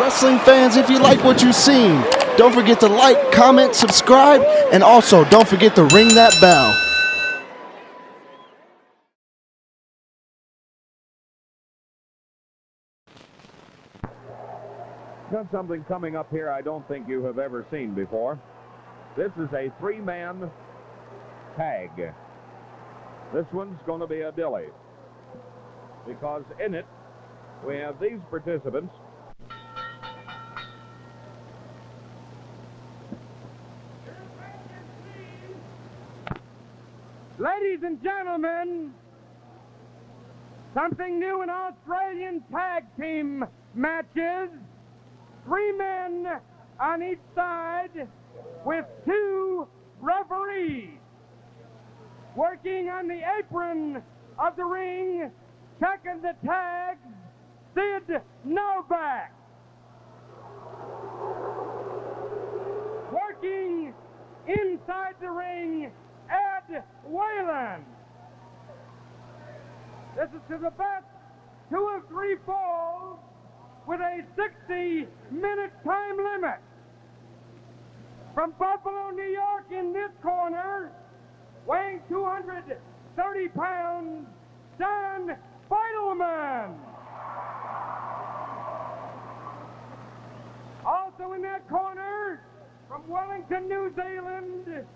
Wrestling fans, if you like what you've seen, don't forget to like, comment, subscribe, and also don't forget to ring that bell. Got something coming up here I don't think you have ever seen before. This is a three-man tag. This one's going to be a dilly, because in it we have these participants. Ladies and gentlemen, something new in Australian tag team matches. 3 men on each side with 2 referees. Working on the apron of the ring, checking the tags, Sid Novak. Working inside the ring, Ed Whalen. This is to the best 2 of 3 falls with a 60-minute time limit. From Buffalo, New York, in this corner, weighing 230 pounds, Don Beitelman. Also in that corner, from Wellington, New Zealand,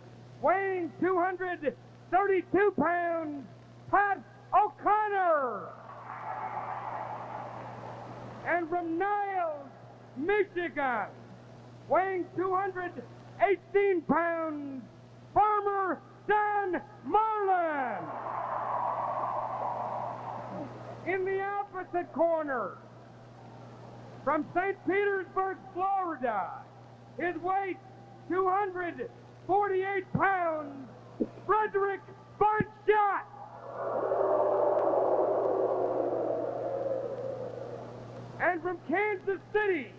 weighing 232 pounds, Pat O'Connor. And from Niles, Michigan, weighing 218 pounds, Farmer Don Marlin. In the opposite corner, from St. Petersburg, Florida, his weight 248 pounds, Bernard Fritz Von Schacht. And from Kansas City,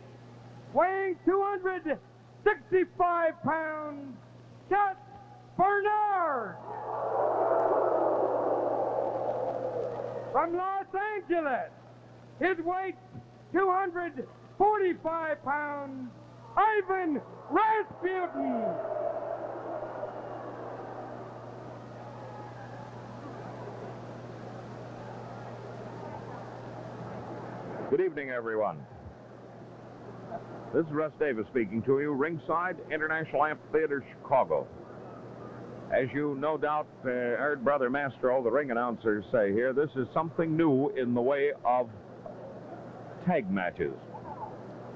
weighing 265 pounds, Chuck Bernard. From Los Angeles, his weight 245 pounds, Ivan Rasputin. Good evening, everyone. This is Russ Davis speaking to you, ringside, International Amphitheater, Chicago. As you no doubt heard Brother Mastro, the ring announcer, say here, this is something new in the way of tag matches.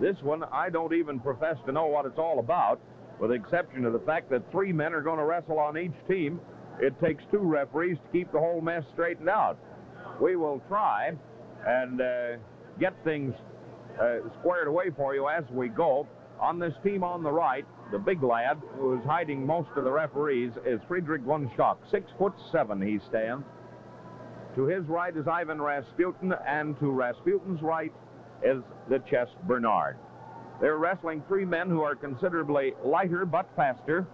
This one, I don't even profess to know what it's all about, with the exception of the fact that 3 men are going to wrestle on each team. It takes 2 referees to keep the whole mess straightened out. We will try and get things squared away for you as we go. On this team on the right, the big lad who is hiding most of the referees is Bernard Von Schacht. 6'7" he stands. To his right is Ivan Rasputin, and to Rasputin's right is the chest Bernard. They're wrestling 3 men who are considerably lighter but faster.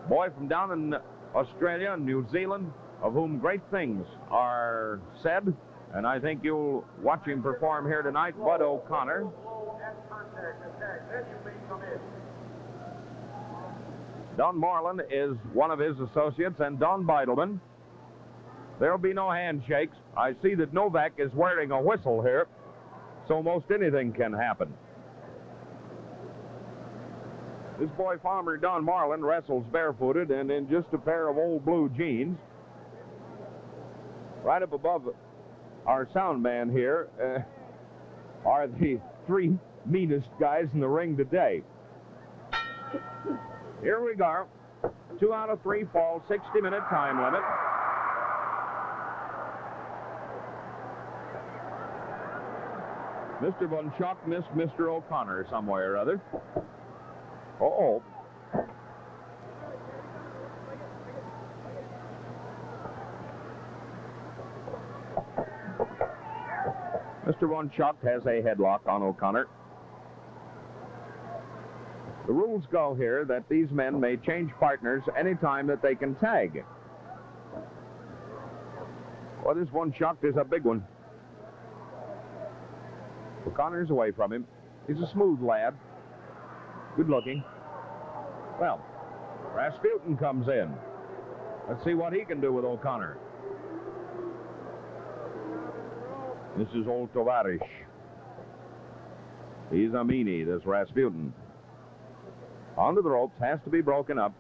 Boy from down in Australia and New Zealand, of whom great things are said. And I think you'll watch him perform here tonight, Bud O'Connor. Don Marlin is one of his associates, and Don Beitelman. There'll be no handshakes. I see that Novak is wearing a whistle here, so most anything can happen. This boy farmer, Don Marlin, wrestles barefooted and in just a pair of old blue jeans. Right up above our sound man here are the 3 meanest guys in the ring today. Here we go. 2 out of 3 fall, 60-minute time limit. Mr. Von Schacht missed Mr. O'Connor some way or other. Uh-oh. Mr. Von Schacht has a headlock on O'Connor. The rules go here that these men may change partners anytime that they can tag. Well, this Von Schacht is a big one. O'Connor's away from him. He's a smooth lad. Good looking. Well, Rasputin comes in. Let's see what he can do with O'Connor. This is old Tovarish. He's a meanie, this Rasputin. Onto the ropes, has to be broken up.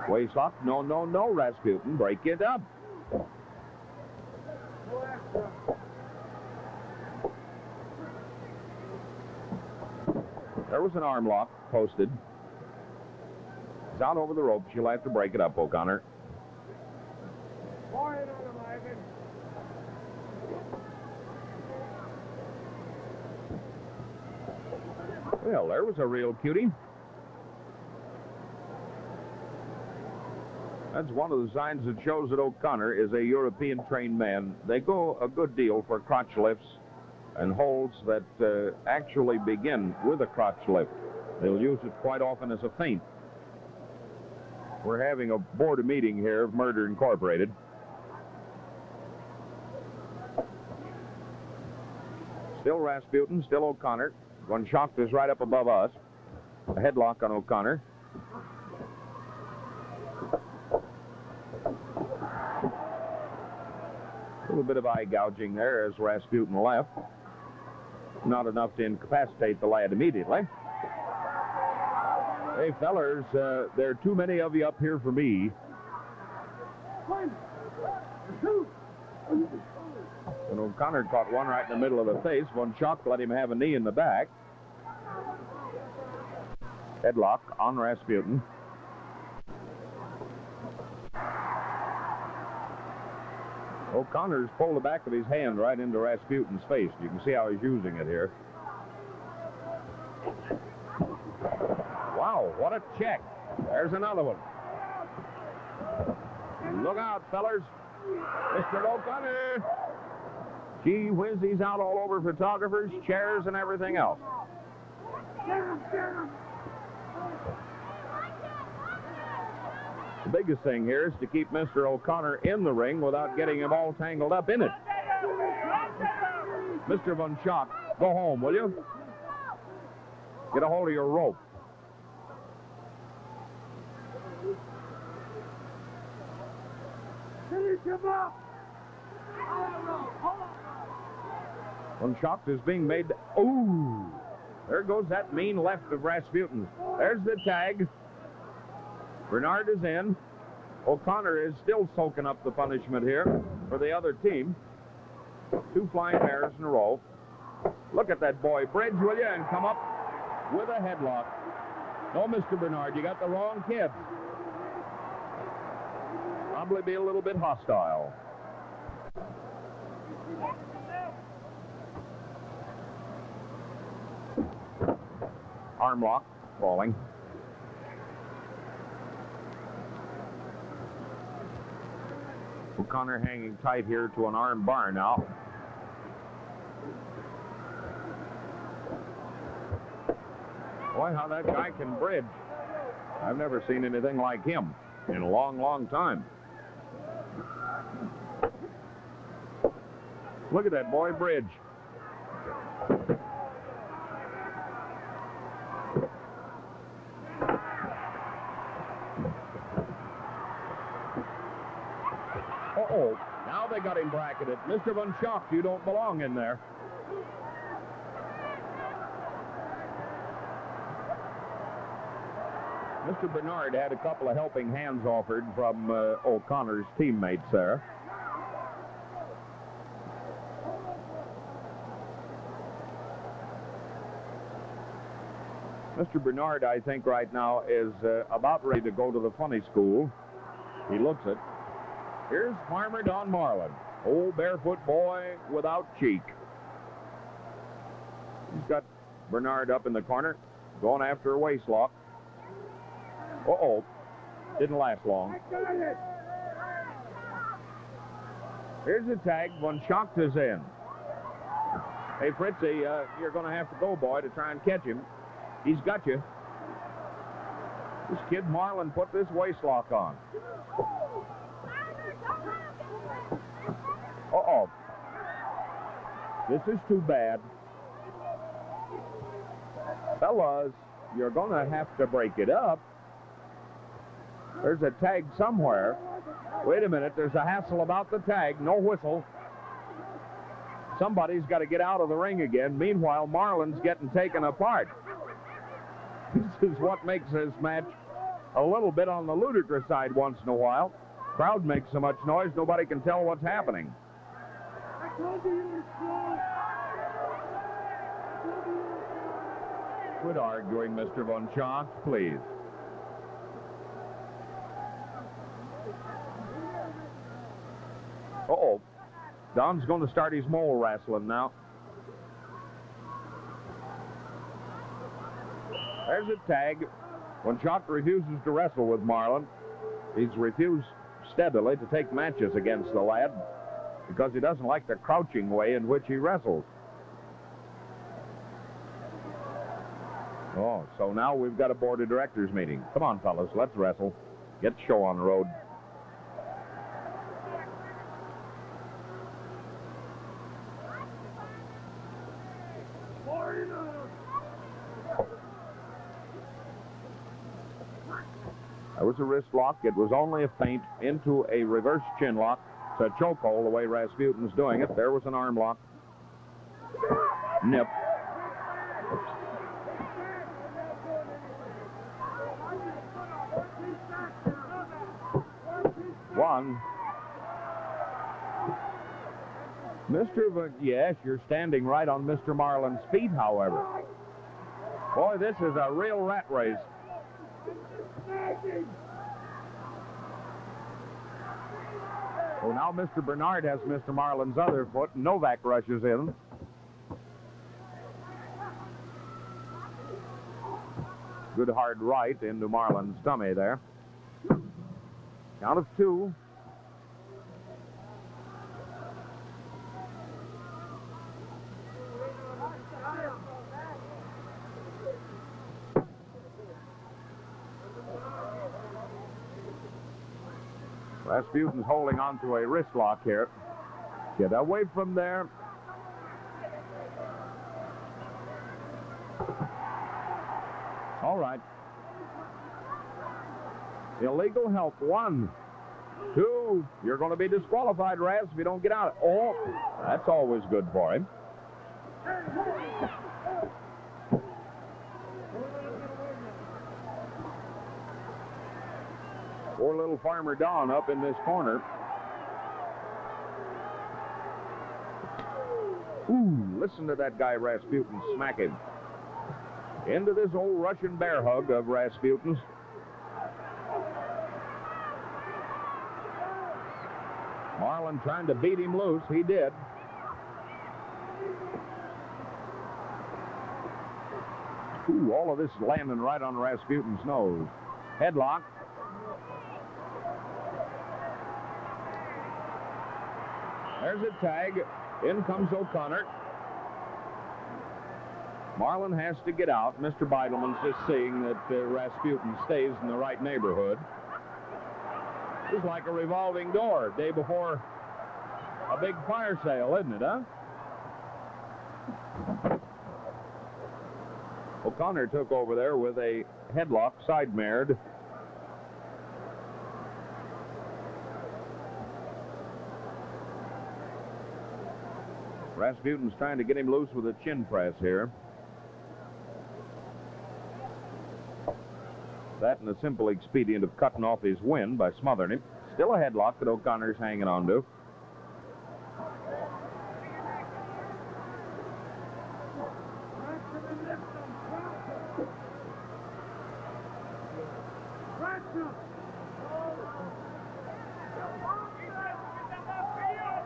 Waistlock, no, Rasputin, break it up. There was an arm lock posted. It's out over the ropes. You'll have to break it up, O'Connor. Well, there was a real cutie. That's one of the signs that shows that O'Connor is a European-trained man. They go a good deal for crotch lifts and holds that actually begin with a crotch lift. They'll use it quite often as a feint. We're having a board meeting here of Murder Incorporated. Still Rasputin, still O'Connor. Von Schacht is right up above us. A headlock on O'Connor. A little bit of eye gouging there as Rasputin left. Not enough to incapacitate the lad immediately. Hey, fellers, there are too many of you up here for me. And O'Connor caught one right in the middle of the face. Von Schacht let him have a knee in the back. Headlock on Rasputin. O'Connor's pulled the back of his hand right into Rasputin's face. You can see how he's using it here. Wow, what a check. There's another one. Look out, fellers. Mr. O'Connor. Gee whiz, he's out all over photographers, chairs, and everything else. The biggest thing here is to keep Mr. O'Connor in the ring without getting him all tangled up in it. Mr. Von Schacht, go home, will you? Get a hold of your rope. Finish him up! Von Schacht is being made. Ooh! There goes that mean left of Rasputin's. There's the tag. Bernard is in. O'Connor is still soaking up the punishment here for the other team. 2 flying airs in a row. Look at that boy. Bridge, will you? And come up with a headlock. No, Mr. Bernard, you got the wrong kid. Probably be a little bit hostile. Arm lock, falling. O'Connor hanging tight here to an arm bar now. Boy, how that guy can bridge. I've never seen anything like him in a long, long time. Look at that boy bridge. Uh-oh, now they got him bracketed. Mr. Von Schacht, you don't belong in there. Mr. Bernard had a couple of helping hands offered from O'Connor's teammates there. Mr. Bernard, I think right now, is about ready to go to the funny school. He looks it. Here's Farmer Don Marlin, old barefoot boy without cheek. He's got Bernard up in the corner, going after a waistlock. Uh-oh, didn't last long. Here's the tag. Von Schacht is in. Hey, Fritzy, you're going to have to go, boy, to try and catch him. He's got you. This kid Marlin put this waistlock on. Uh-oh. This is too bad. Fellas, you're going to have to break it up. There's a tag somewhere. Wait a minute, there's a hassle about the tag. No whistle. Somebody's got to get out of the ring again. Meanwhile, Marlin's getting taken apart. This is what makes this match a little bit on the ludicrous side once in a while. Crowd makes so much noise, nobody can tell what's happening. Quit arguing, Mr. Von Schacht, please. Uh-oh. Don's going to start his mole wrestling now. There's a tag. Von Schacht refuses to wrestle with Marlin. He's refused steadily to take matches against the lad because he doesn't like the crouching way in which he wrestles. Oh, so now we've got a board of directors meeting. Come on, fellas, let's wrestle. Get the show on the road. There was a wrist lock. It was only a feint into a reverse chin lock. It's a chokehold the way Rasputin's doing it. There was an arm lock. Nip. One. Yes, you're standing right on Mr. Marlin's feet, however. Boy, this is a real rat race. Oh, now Mr. Bernard has Mr. Marlin's other foot. Novak rushes in. Good hard right into Marlin's tummy there. Count of two. Rasputin's holding on to a wrist lock here. Get away from there. All right. Illegal help. 1, 2. You're going to be disqualified, Raz, if you don't get out. Oh, that's always good for him. Poor little Farmer Don up in this corner. Ooh, listen to that guy Rasputin smack him. Into this old Russian bear hug of Rasputin's. Marlin trying to beat him loose. He did. Ooh, all of this is landing right on Rasputin's nose. Headlock. There's a tag. In comes O'Connor. Marlin has to get out. Mr. Beitelman's just seeing that Rasputin stays in the right neighborhood. It's like a revolving door day before a big fire sale, isn't it, huh? O'Connor took over there with a headlock, side-mared. Rasputin's trying to get him loose with a chin press here. That and the simple expedient of cutting off his wind by smothering him. Still a headlock that O'Connor's hanging on to.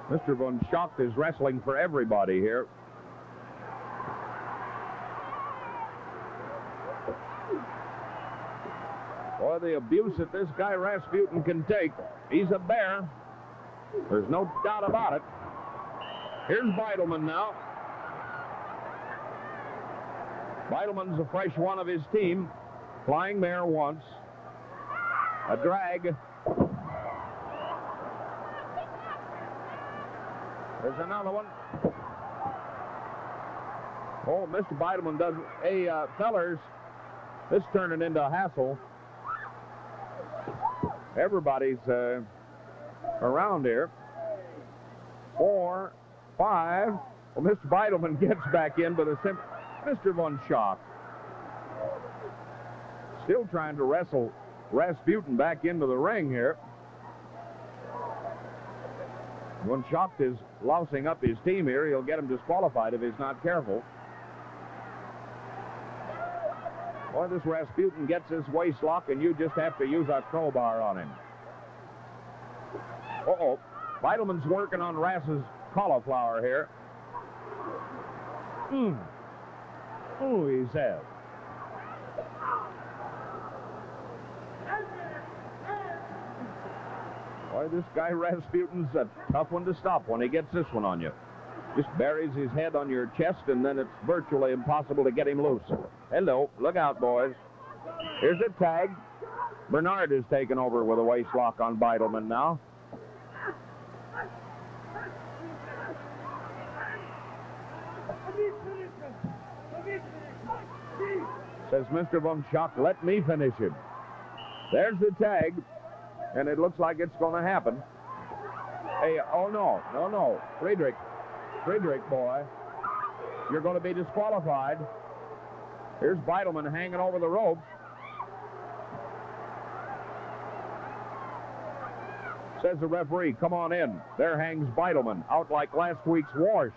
Mr. Von Schacht is wrestling for everybody here. Boy, the abuse that this guy Rasputin can take. He's a bear. There's no doubt about it. Here's Beitelman now. Beitelman's a fresh one of his team. Flying mare once. A drag. There's another one. Oh, Mr. Beitelman doesn't. Hey, fellers, this is turning into a hassle. Everybody's around here. 4, 5. Well, Mr. Beitelman gets back in, but Mr. Von Schacht still trying to wrestle Rasputin back into the ring here. Von Schacht is lousing up his team here. He'll get him disqualified if he's not careful. Boy, this Rasputin gets his waist lock, and you just have to use a crowbar on him. Uh-oh. Beitelman's working on Rass's cauliflower here. Oh, he says. Boy, this guy Rasputin's a tough one to stop when he gets this one on you. Just buries his head on your chest, and then it's virtually impossible to get him loose. Hello. Look out, boys. Here's a tag. Bernard is taking over with a waist lock on Beitelman now. Says Mr. Von Schacht, let me finish him. There's the tag, and it looks like it's going to happen. Hey, oh no. Friedrich, boy, you're going to be disqualified. Here's Beitelman hanging over the ropes. Says the referee, come on in. There hangs Beitelman, out like last week's wash.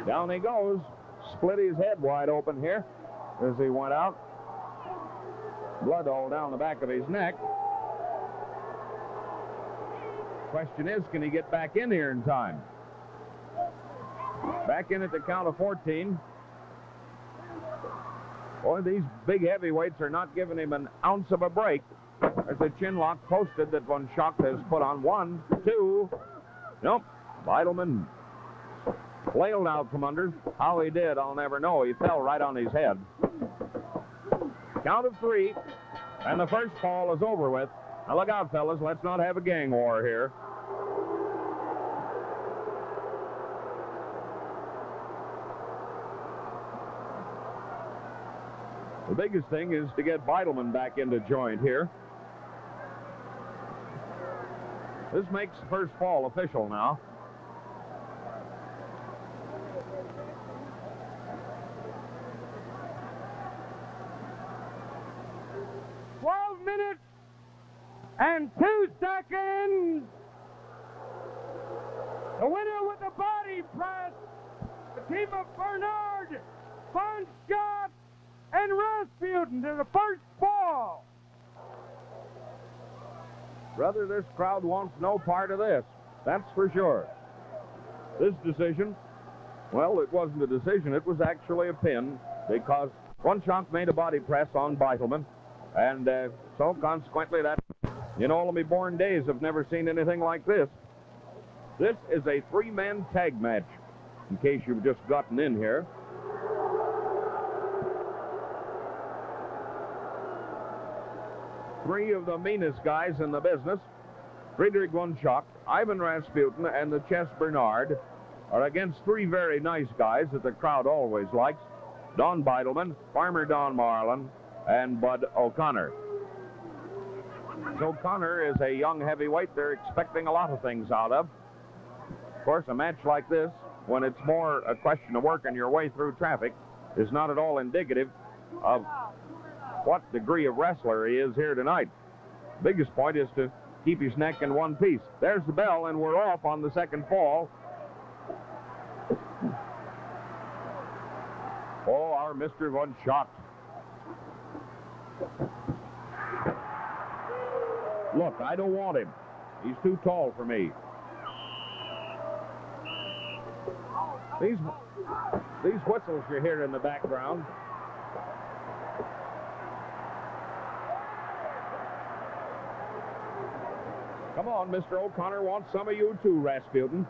Down he goes. Split his head wide open here as he went out. Blood all down the back of his neck. Question is, can he get back in here in time? Back in at the count of 14. Boy, these big heavyweights are not giving him an ounce of a break. There's a chin lock posted that Von Schacht has put on. 1, 2. Nope. Beitelman flailed out from under. How he did, I'll never know. He fell right on his head. Count of 3, and the first fall is over with. Now look out, fellas. Let's not have a gang war here. The biggest thing is to get Beitelman back into joint here. This makes the first fall official now. And 2 seconds. The winner with the body press, the team of Bernard Von Schacht and Rasputin to the first fall. Brother, this crowd wants no part of this. That's for sure. This decision, well, it wasn't a decision. It was actually a pin because Von Schacht made a body press on Beitelman. And so, consequently, that, all of me born days have never seen anything like this. This is a 3-man tag match, in case you've just gotten in here. Three of the meanest guys in the business, Friedrich Von Schacht, Ivan Rasputin, and the Chess Bernard, are against 3 very nice guys that the crowd always likes, Don Beitelman, Farmer Don Marlin, and Bud O'Connor. O'Connor is a young heavyweight they're expecting a lot of things out of. Of course, a match like this, when it's more a question of working your way through traffic, is not at all indicative of what degree of wrestler he is here tonight. Biggest point is to keep his neck in one piece. There's the bell, and we're off on the second fall. Oh, our Mr. Von Schacht. Look, I don't want him. He's too tall for me. These whistles you hear in the background. Come on, Mr. O'Connor wants some of you too, Rasputin.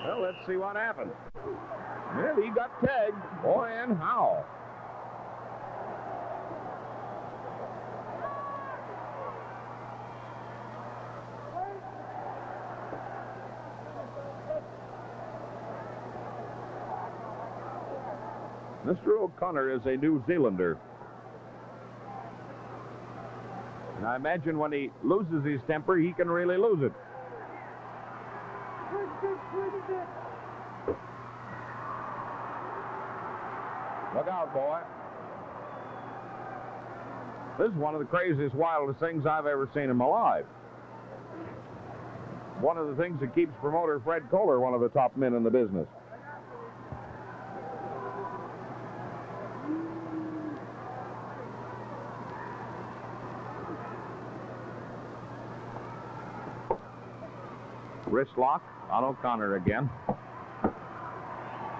Well, let's see what happens. Well, he got tagged. Boy, and how. Mr. O'Connor is a New Zealander. And I imagine when he loses his temper, he can really lose it. Look out, boy. This is one of the craziest, wildest things I've ever seen in my life. One of the things that keeps promoter Fred Kohler one of the top men in the business. Wrist lock on O'Connor again.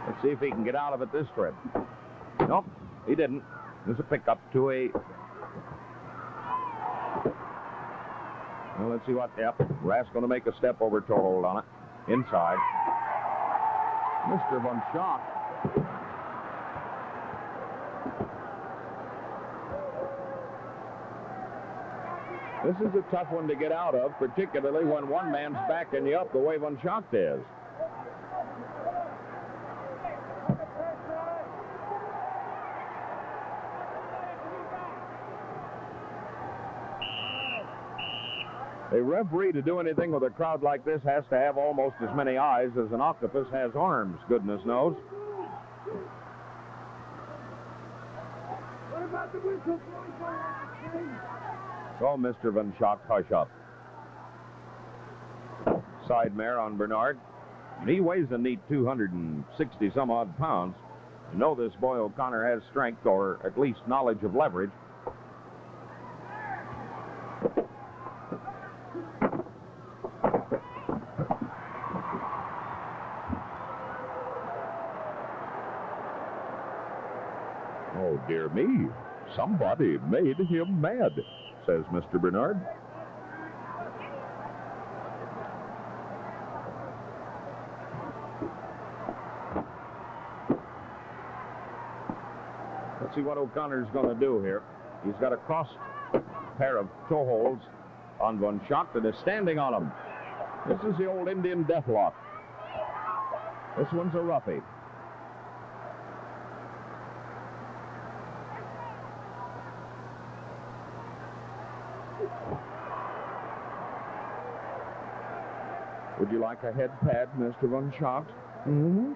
Let's see if he can get out of it this trip. Nope, he didn't. There's a pickup to a... Well, let's see what... Yep, Ras going to make a step over toe hold on it. Inside. Mr. Von Schacht. This is a tough one to get out of, particularly when one man's backing you up the way Von Schacht is. A referee, to do anything with a crowd like this, has to have almost as many eyes as an octopus has arms, goodness knows. What about the whistle? Oh, Mr. Von Schacht, hush up. Side mare on Bernard. He weighs a neat 260 some odd pounds. You know this boy O'Connor has strength, or at least knowledge of leverage. Oh, dear me. Somebody made him mad, says Mr. Bernard. Let's see what O'Connor's going to do here. He's got a crossed pair of toe holds on Von Schacht and is standing on him. This is the old Indian deathlock. This one's a roughie. Would you like a head pad, Mr. Von Schacht? Mm-hmm.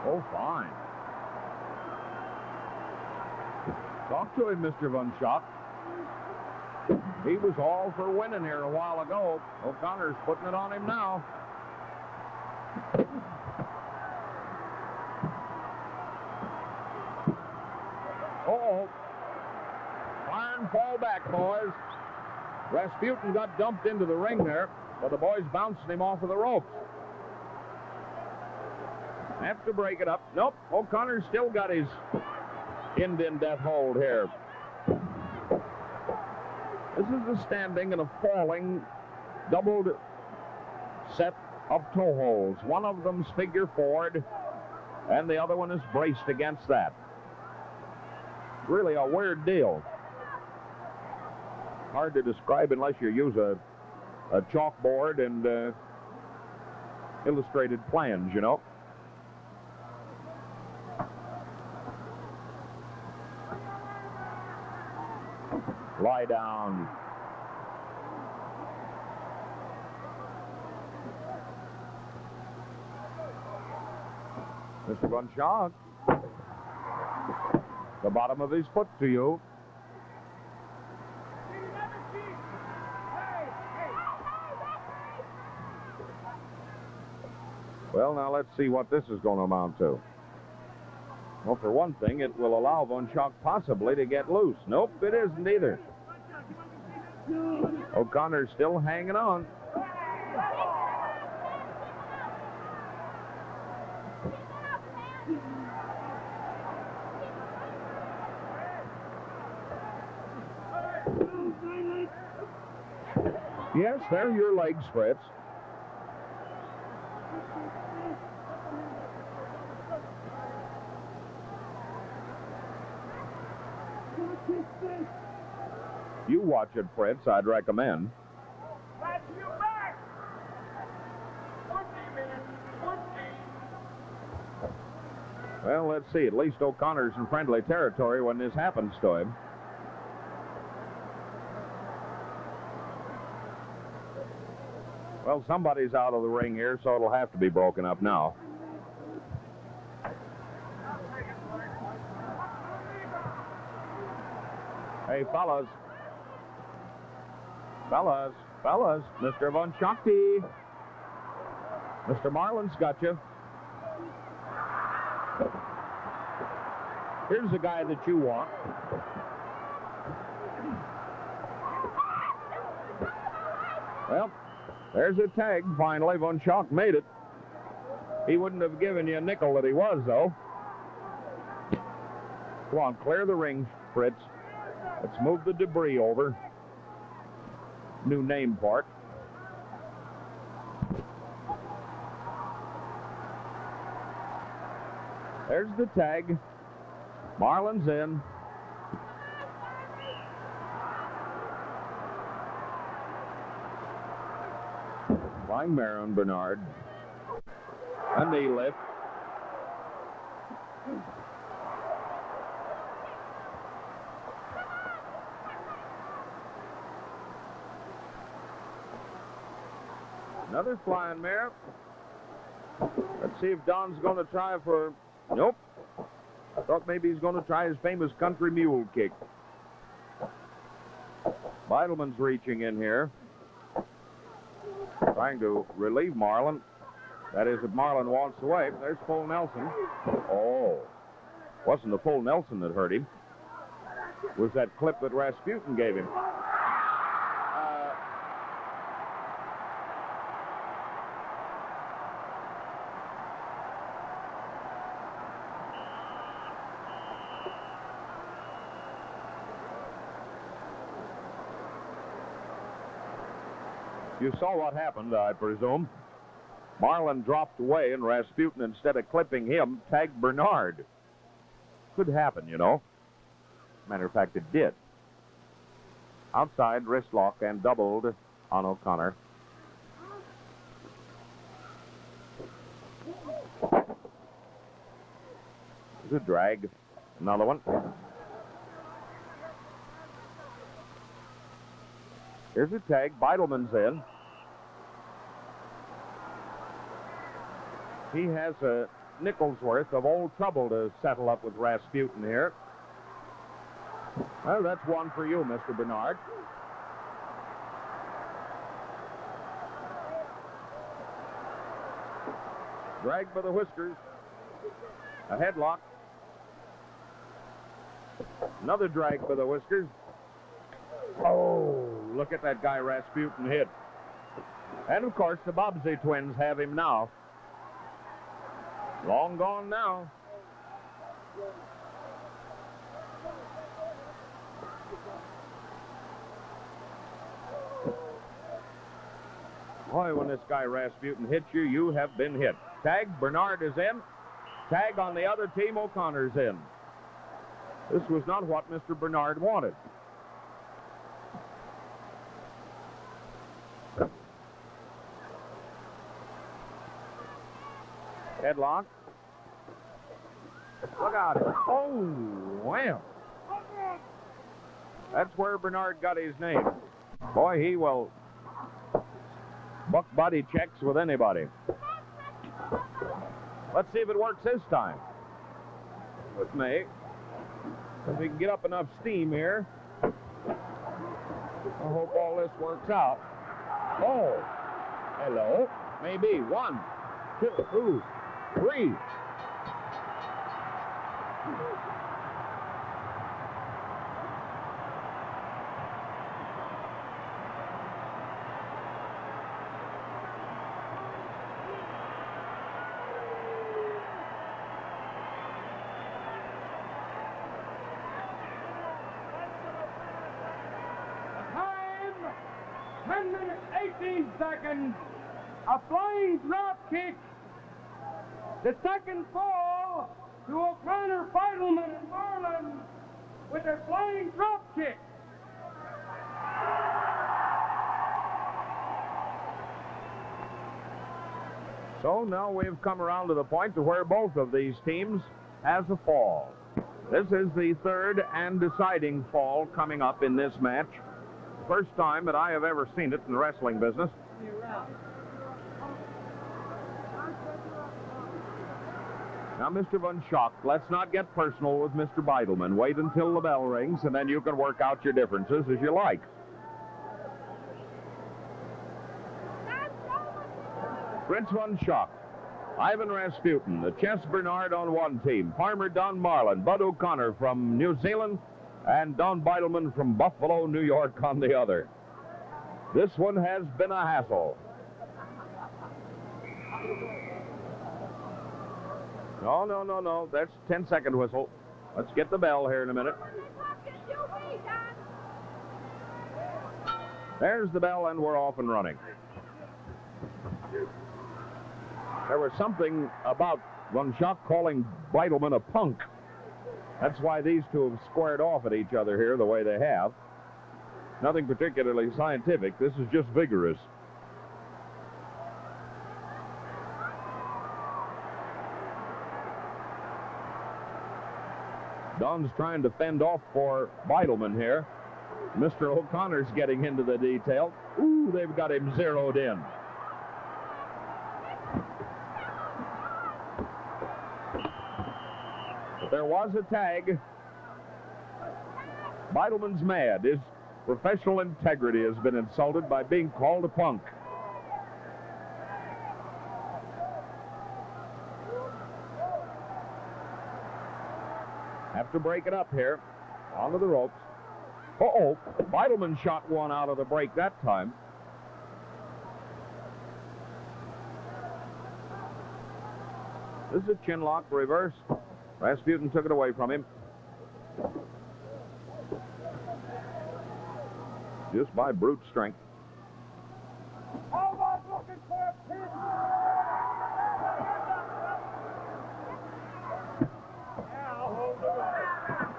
Oh, fine. Talk to him, Mr. Von Schacht. He was all for winning here a while ago. O'Connor's putting it on him now. Uh-oh. Fire and fall back, boys. Rasputin got dumped into the ring there, but the boys bounced him off of the ropes. Have to break it up. Nope, O'Connor's still got his Indian death hold here. This is a standing and a falling doubled set of toe holds. One of them's figure forward, and the other one is braced against that. Really a weird deal. Hard to describe unless you use a chalkboard and illustrated plans, you know. Lie down. Mr. Von Schacht. The bottom of his foot to you. Well, now let's see what this is going to amount to. Well, for one thing, it will allow Von Schacht possibly to get loose. Nope, it isn't either. O'Connor's still hanging on. Yes, there are your legs, Fritz. You watch it, Fritz, I'd recommend. That's you back. 20 minutes. 20. Well, let's see. At least O'Connor's in friendly territory when this happens to him. Well, somebody's out of the ring here, so it'll have to be broken up now. Hey, fellas. Fellas, Mr. Von Schacht. Mr. Marlin's got you. Here's the guy that you want. Well, there's a tag, finally. Von Schacht made it. He wouldn't have given you a nickel that he was, though. Come on, clear the ring, Fritz. Let's move the debris over. New name part. There's the tag. Marlin's in. Flying mare on Bernard. A knee lift. Another flying mare. Let's see if Don's going to try for... Nope. I thought maybe he's going to try his famous country mule kick. Beitelman's reaching in here. Trying to relieve Marlin. That is, if Marlin wants away. There's full Nelson. Oh. Wasn't the full Nelson that hurt him. It was that clip that Rasputin gave him. You saw what happened, I presume. Marlin dropped away, and Rasputin, instead of clipping him, tagged Bernard. Could happen, you know. Matter of fact, it did. Outside, wrist lock and doubled on O'Connor. Good drag. Another one. Here's a tag. Beitelman's in. He has a nickel's worth of old trouble to settle up with Rasputin here. Well, that's one for you, Mr. Bernard. Drag by the whiskers. A headlock. Another drag by the whiskers. Oh, look at that guy Rasputin hit. And, of course, the Bobbsey twins have him now. Long gone now. Boy, when this guy Rasputin hits you, you have been hit. Tag, Bernard is in. Tag on the other team, O'Connor's in. This was not what Mr. Bernard wanted. Headlock. Look out. Oh, wow. That's where Bernard got his name. Boy, he will buck body checks with anybody. Let's see if it works this time. With me. If we can get up enough steam here. I hope all this works out. Oh. Hello. Maybe. 1, 2, 3. Time, 10 minutes, 18 seconds. A flying drop kick. The second fall to O'Connor, Beitelman, and Marlin. with a flying drop kick. So now we've come around to the point to where both of these teams has a fall. This is the third and deciding fall coming up in this match. First time that I have ever seen it in the wrestling business. Now, Mr. Von Schacht, let's not get personal with Mr. Beitelman. Wait until the bell rings, and then you can work out your differences as you like. Fritz Von Schacht, Ivan Rasputin, the Chess Bernard on one team, Farmer Don Marlin, Bud O'Connor from New Zealand, and Don Beitelman from Buffalo, New York on the other. This one has been a hassle. No. That's 10-second whistle. Let's get the bell here in a minute. There's the bell, and we're off and running. There was something about Von Schacht calling Beitelman a punk. That's why these two have squared off at each other here the way they have. Nothing particularly scientific. This is just vigorous. Don's trying to fend off for Beitelman here. Mr. O'Connor's getting into the detail. Ooh, they've got him zeroed in. But there was a tag. Beitelman's mad. His professional integrity has been insulted by being called a punk. Have to break it up here. Onto the ropes. Uh-oh. Beitelman shot one out of the break that time. This is a chin lock reverse. Rasputin took it away from him. Just by brute strength.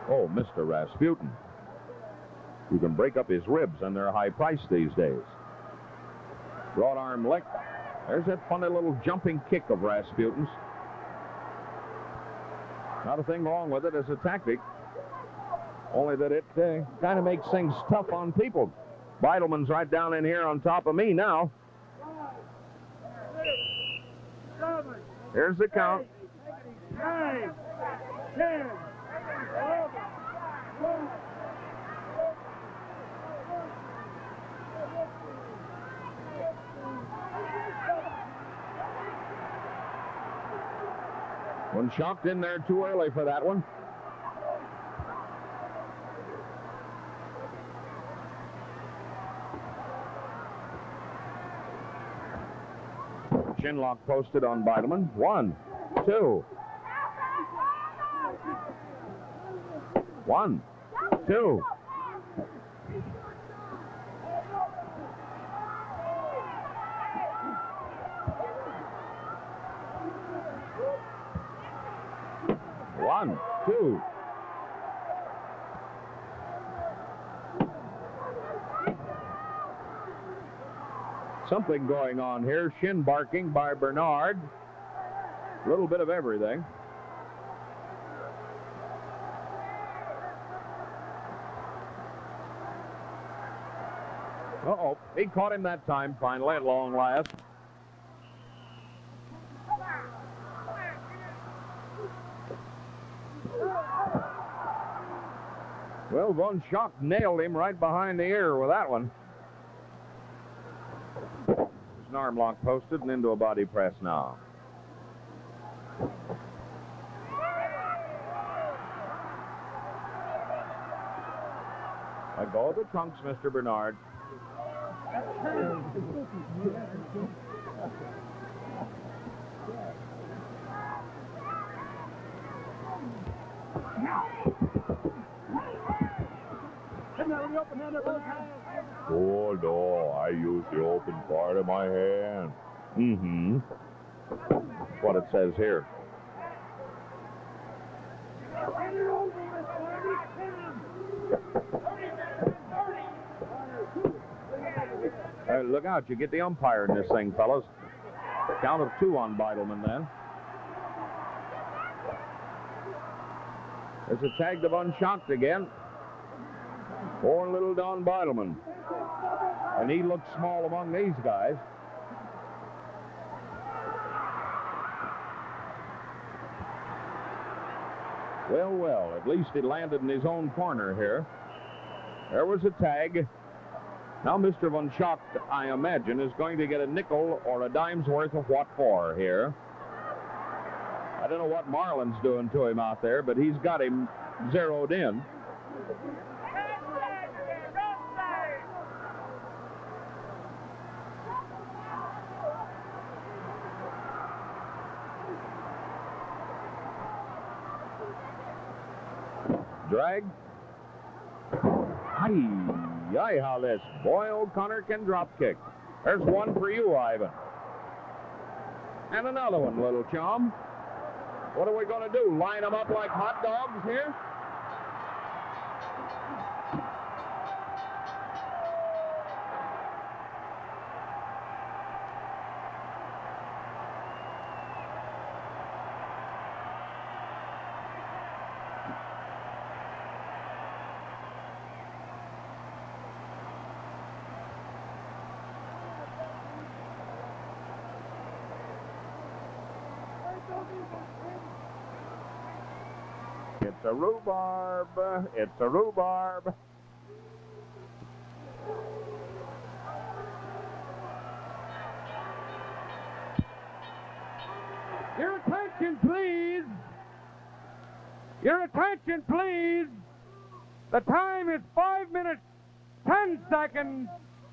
Oh, Mr. Rasputin. You can break up his ribs, and they're high priced these days. Broad arm lick. There's that funny little jumping kick of Rasputin's. Not a thing wrong with it as a tactic. Only that it kind of makes things tough on people. Beitelman's right down in here on top of me now. Here's the count. 9, 10, 11, 12. Von Schacht in there too early for that one. Chin lock posted on Beitelman. 1, 2. 1, 2. One, two. Something going on here. Shin barking by Bernard. A little bit of everything. Uh-oh. He caught him that time, finally, at long last. Well, Von Schacht nailed him right behind the ear with that one. There's an arm lock posted and into a body press now. Let go of the trunks, Mr. Bernard. Oh, no, I use the open part of my hand. That's what it says here. Look out, you get the umpire in this thing, fellas. Count of 2 on Beitelman then. There's a tag to Von Schacht again. Poor little Don Beitelman. And he looks small among these guys. Well, at least he landed in his own corner here. There was a tag. Now Mr. Von Schacht, I imagine, is going to get a nickel or a dime's worth of what for here. I don't know what Marlin's doing to him out there, but he's got him zeroed in. Drag. Aye, how this. Boy, O'Connor can drop kick. There's one for you, Ivan. And another one, little chum. What are we going to do? Line them up like hot dogs here? It's a rhubarb. It's a rhubarb. Your attention, please. Your attention, please. The time is 5 minutes, 10 seconds.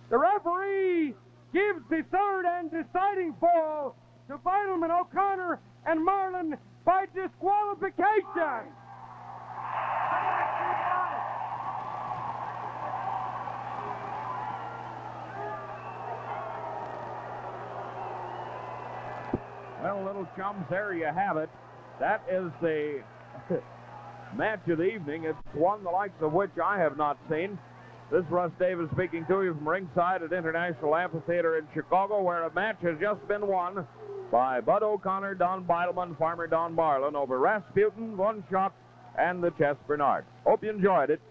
The referee gives the third and deciding fall to Beitelman, O'Connor, and Marlin by disqualification. Well, little chums, there you have it. That is the match of the evening. It's one the likes of which I have not seen. This is Russ Davis speaking to you from ringside at International Amphitheater in Chicago, where a match has just been won by Bud O'Connor, Don Beitelman, Farmer Don Marlin over Rasputin, Von Schacht, and the Chess Bernard. Hope you enjoyed it.